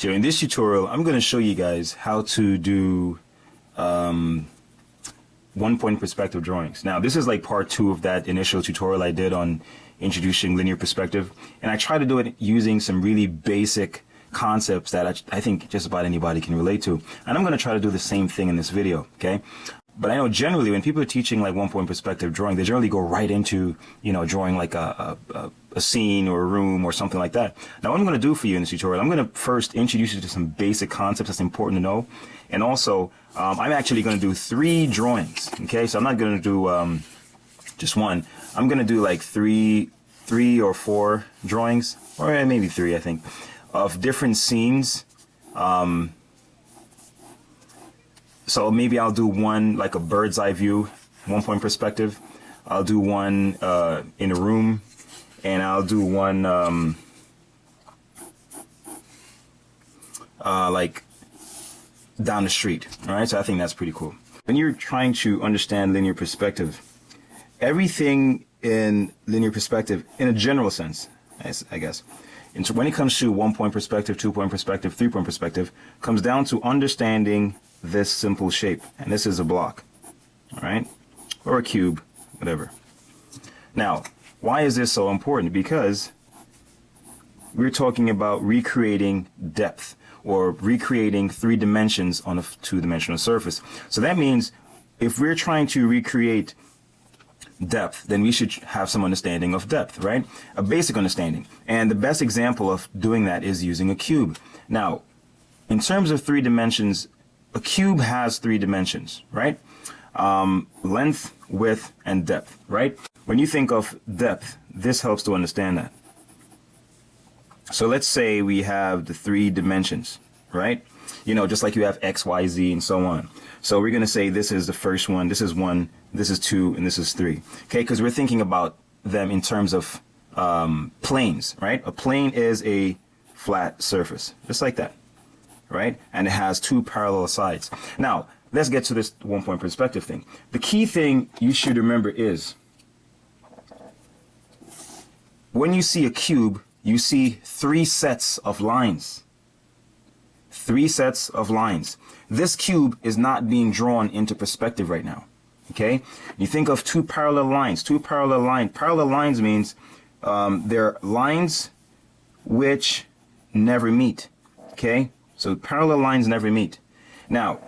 So in this tutorial, I'm going to show you guys how to do one-point perspective drawings. Now, this is like part 2 of that initial tutorial I did on introducing linear perspective, and I try to do it using some really basic concepts that I think just about anybody can relate to. And I'm going to try to do the same thing in this video, okay? But I know generally when people are teaching like one-point perspective drawing, they generally go right into, drawing like a scene or a room or something like that. Now, what I'm going to do for you in this tutorial, I'm going to first introduce you to some basic concepts that's important to know. And also, I'm actually going to do 3 drawings, okay? So I'm not going to do just one. I'm going to do like three or 4 drawings, or maybe 3, I think, of different scenes. So maybe I'll do one like a bird's eye view, one-point perspective. I'll do one in a room, and I'll do one like down the street. All right, so I think that's pretty cool. When you're trying to understand linear perspective, everything in linear perspective, in a general sense, I guess, and so when it comes to one-point perspective, 2-point perspective, 3-point perspective, comes down to understanding this simple shape. And this is a block, all right, or a cube, whatever. Now, why is this so important? Because we're talking about recreating depth, or recreating 3 dimensions on a 2-dimensional surface. So that means if we're trying to recreate depth, then we should have some understanding of depth, right? A basic understanding. And the best example of doing that is using a cube. Now, in terms of 3 dimensions, a cube has 3 dimensions, right? Length, width, and depth, right? When you think of depth, this helps to understand that. So let's say we have the 3 dimensions, right? Just like you have X, Y, Z, and so on. So we're going to say this is the first one, this is 1, this is 2, and this is 3. Okay, because we're thinking about them in terms of planes, right? A plane is a flat surface, just like that, right? And it has 2 parallel sides. Now, let's get to this one-point perspective thing. The key thing you should remember is when you see a cube, you see 3 sets of lines. 3 sets of lines. This cube is not being drawn into perspective right now. Okay? You think of 2 parallel lines. 2 parallel lines. Parallel lines means they're lines which never meet. Okay? So parallel lines never meet. Now,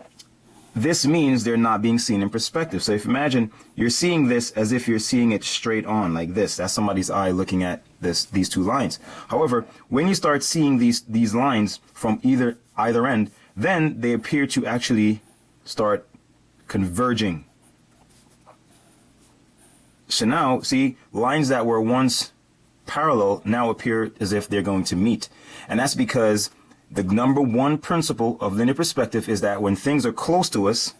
this means they're not being seen in perspective. So if you imagine you're seeing this as if you're seeing it straight on like this. That's somebody's eye looking at these 2 lines. However, when you start seeing these lines from either end, then they appear to actually start converging. So now, see, lines that were once parallel now appear as if they're going to meet. And that's because the number 1 principle of linear perspective is that when things are close to us,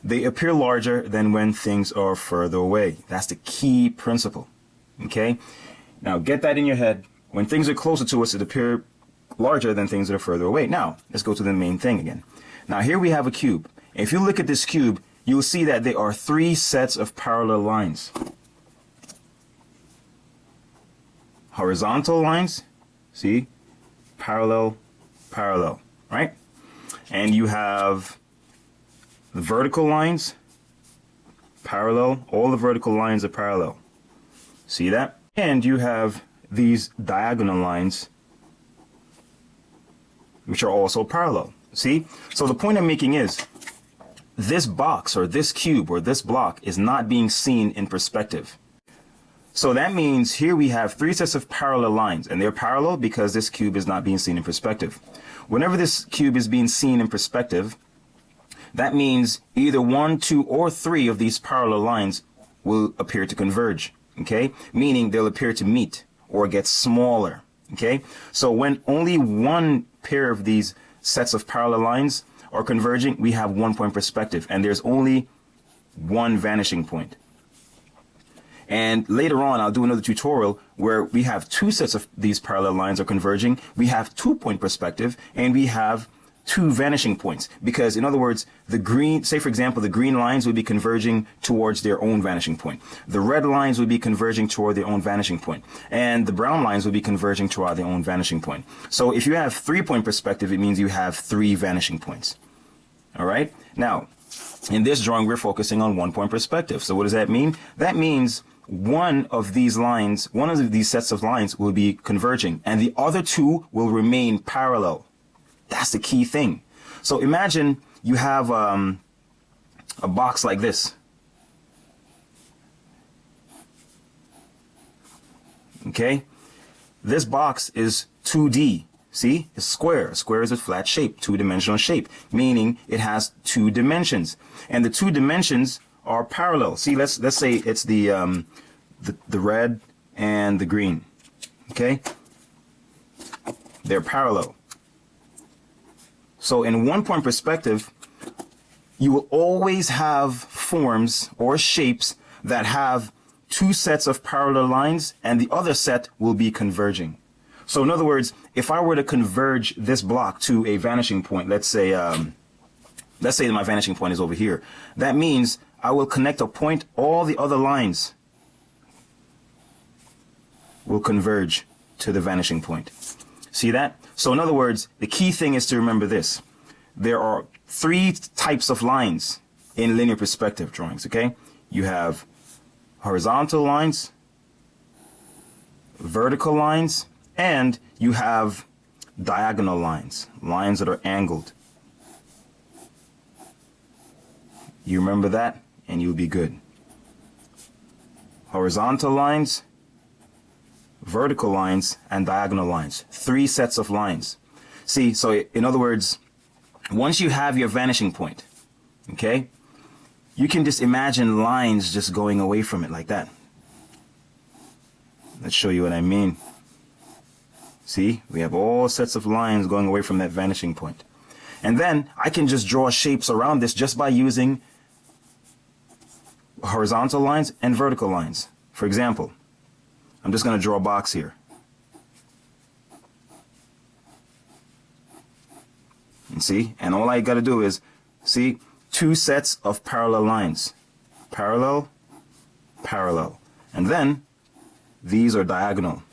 they appear larger than when things are further away. That's the key principle. Okay? Now, get that in your head. When things are closer to us, it appear larger than things that are further away. Now, let's go to the main thing again. Now, here we have a cube. If you look at this cube, you'll see that there are 3 sets of parallel lines. Horizontal lines, see? Parallel, parallel, right? And you have the vertical lines, parallel. All the vertical lines are parallel. See that? And you have these diagonal lines, which are also parallel. See? So the point I'm making is this box or this cube or this block is not being seen in perspective. So that means here we have 3 sets of parallel lines, and they're parallel because this cube is not being seen in perspective. Whenever this cube is being seen in perspective, that means either 1, 2, or 3 of these parallel lines will appear to converge, okay? Meaning they'll appear to meet or get smaller, okay? So when only 1 pair of these sets of parallel lines are converging, we have 1-point perspective, and there's only 1 vanishing point. And later on, I'll do another tutorial where we have 2 sets of these parallel lines are converging. We have 2-point perspective, and we have two vanishing points, because in other words, the green, say for example, the green lines would be converging towards their own vanishing point. The red lines would be converging toward their own vanishing point, and the brown lines would be converging toward their own vanishing point. So if you have 3-point perspective, it means you have 3 vanishing points. All right. Now, in this drawing, we're focusing on 1-point perspective. So what does that mean? That means one of these lines, one of these sets of lines will be converging, and the other 2 will remain parallel. That's the key thing. So imagine you have a box like this. Okay? This box is 2D. See? It's square. A square is a flat shape, 2-dimensional shape, meaning it has 2 dimensions. And the 2 dimensions are parallel. See, let's say it's the red and the green. Okay? They're parallel. So in 1-point perspective, you will always have forms or shapes that have 2 sets of parallel lines, and the other set will be converging. So in other words, if I were to converge this block to a vanishing point, let's say my vanishing point is over here, that means I will connect a point, all the other lines will converge to the vanishing point. See that? So in other words, the key thing is to remember this. There are 3 types of lines in linear perspective drawings, okay? You have horizontal lines, vertical lines, and you have diagonal lines, lines that are angled. You remember that, and you'll be good. Horizontal lines, vertical lines, and diagonal lines. 3 sets of lines. See, so in other words, once you have your vanishing point, okay, you can just imagine lines just going away from it like that. Let's show you what I mean. See, we have all sets of lines going away from that vanishing point. And then I can just draw shapes around this just by using horizontal lines and vertical lines. For example, I'm just going to draw a box here. And see, and all I got to do is, see, 2 sets of parallel lines. Parallel, parallel. And then these are diagonal.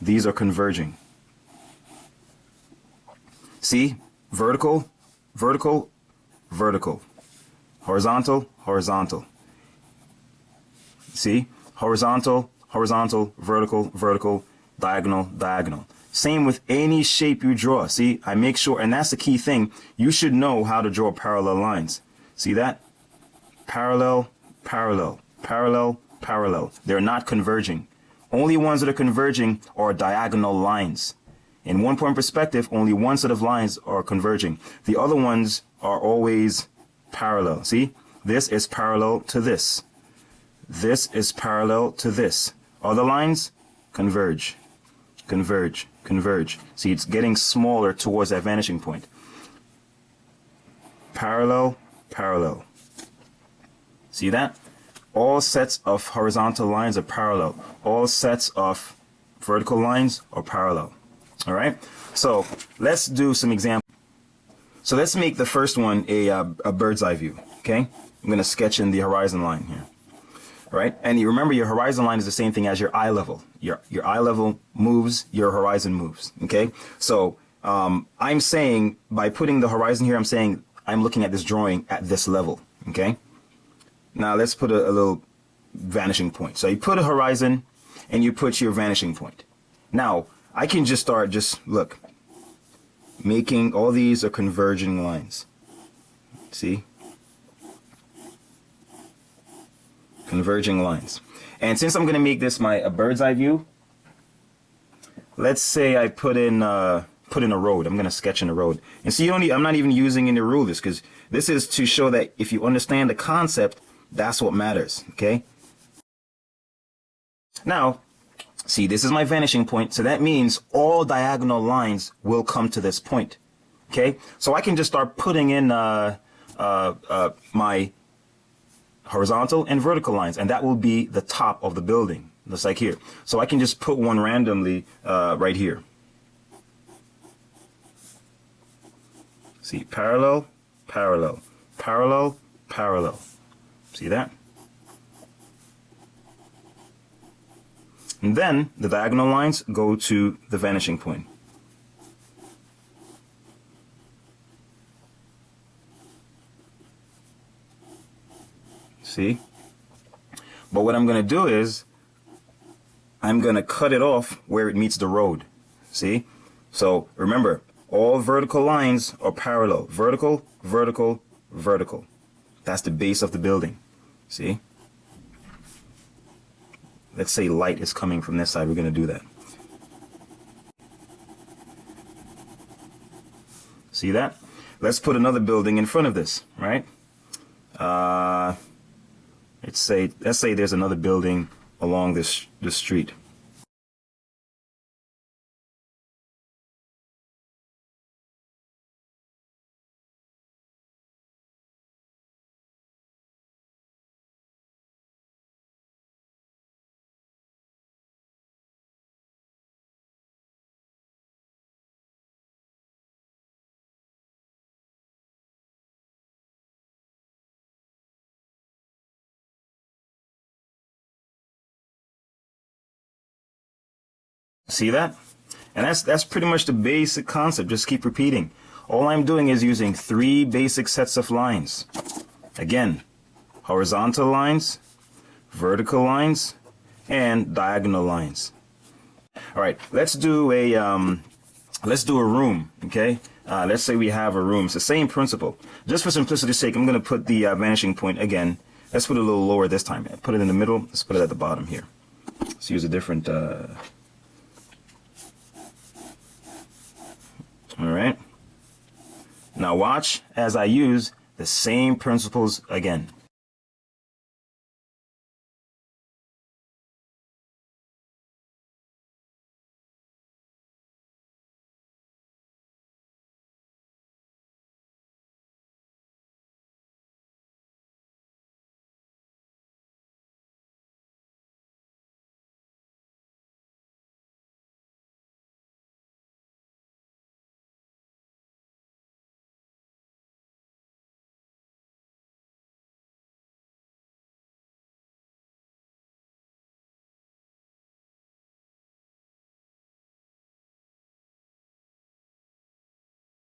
These are converging. See, vertical, vertical, vertical. Horizontal, horizontal. See, horizontal, horizontal, vertical, vertical, diagonal, diagonal. Same with any shape you draw. See, I make sure, and that's the key thing, you should know how to draw parallel lines. See that? Parallel, parallel, parallel, parallel. They're not converging. Only ones that are converging are diagonal lines. In 1-point perspective, only 1 set of lines are converging. The other ones are always parallel. See, this is parallel to this. This is parallel to this. Other lines converge, converge, converge. See, it's getting smaller towards that vanishing point. Parallel, parallel. See that? All sets of horizontal lines are parallel. All sets of vertical lines are parallel. All right? So let's do some examples. So let's make the first one a bird's eye view. Okay? I'm going to sketch in the horizon line here. Right? And you remember your horizon line is the same thing as your eye level. Your eye level moves, your horizon moves. Okay? So I'm saying by putting the horizon here, I'm saying I'm looking at this drawing at this level. Okay? Now let's put a little vanishing point. So you put a horizon and you put your vanishing point. Now I can just start, look, making all these are converging lines. See? Converging lines. And since I'm going to make this a bird's eye view, let's say I put in a road. I'm going to sketch in a road. And see, I'm not even using any rulers because this is to show that if you understand the concept, that's what matters. Okay? Now, see, this is my vanishing point, so that means all diagonal lines will come to this point. Okay? So I can just start putting in my horizontal and vertical lines, and that will be the top of the building, just like here. So I can just put one randomly right here. See, parallel, parallel, parallel, parallel. See that? And then the diagonal lines go to the vanishing point. See? But what I'm going to do is I'm going to cut it off where it meets the road. See? So remember, all vertical lines are parallel. Vertical, vertical, vertical. That's the base of the building. See? Let's say light is coming from this side. We're going to do that. See that? Let's put another building in front of this, right? Let's say there's another building along this street. See that? And that's pretty much the basic concept. Just keep repeating. All I'm doing is using 3 basic sets of lines. Again, horizontal lines, vertical lines, and diagonal lines. All right, let's do a room, okay? Let's say we have a room. It's the same principle. Just for simplicity's sake, I'm going to put the vanishing point again. Let's put it a little lower this time. Put it in the middle. Let's put it at the bottom here. Let's use a different... All right. Now watch as I use the same principles again.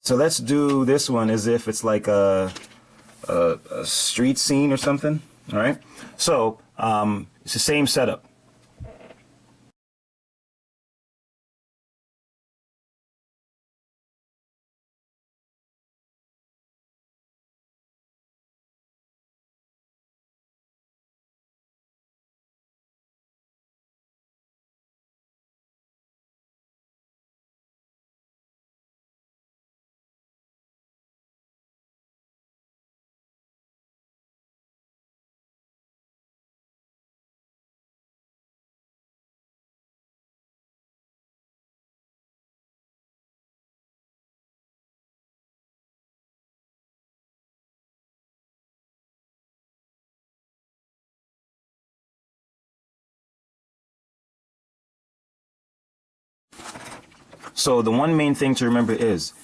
So let's do this one as if it's like a street scene or something. All right. So it's the same setup. So the one main thing to remember is,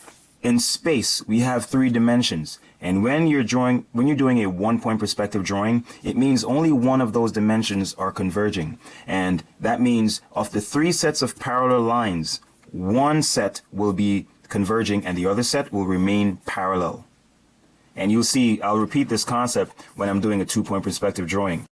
in space we have 3 dimensions, and when you're doing a one-point perspective drawing, it means only one of those dimensions are converging, and that means of the 3 sets of parallel lines, one set will be converging and the other set will remain parallel. And you'll see, I'll repeat this concept when I'm doing a 2-point perspective drawing.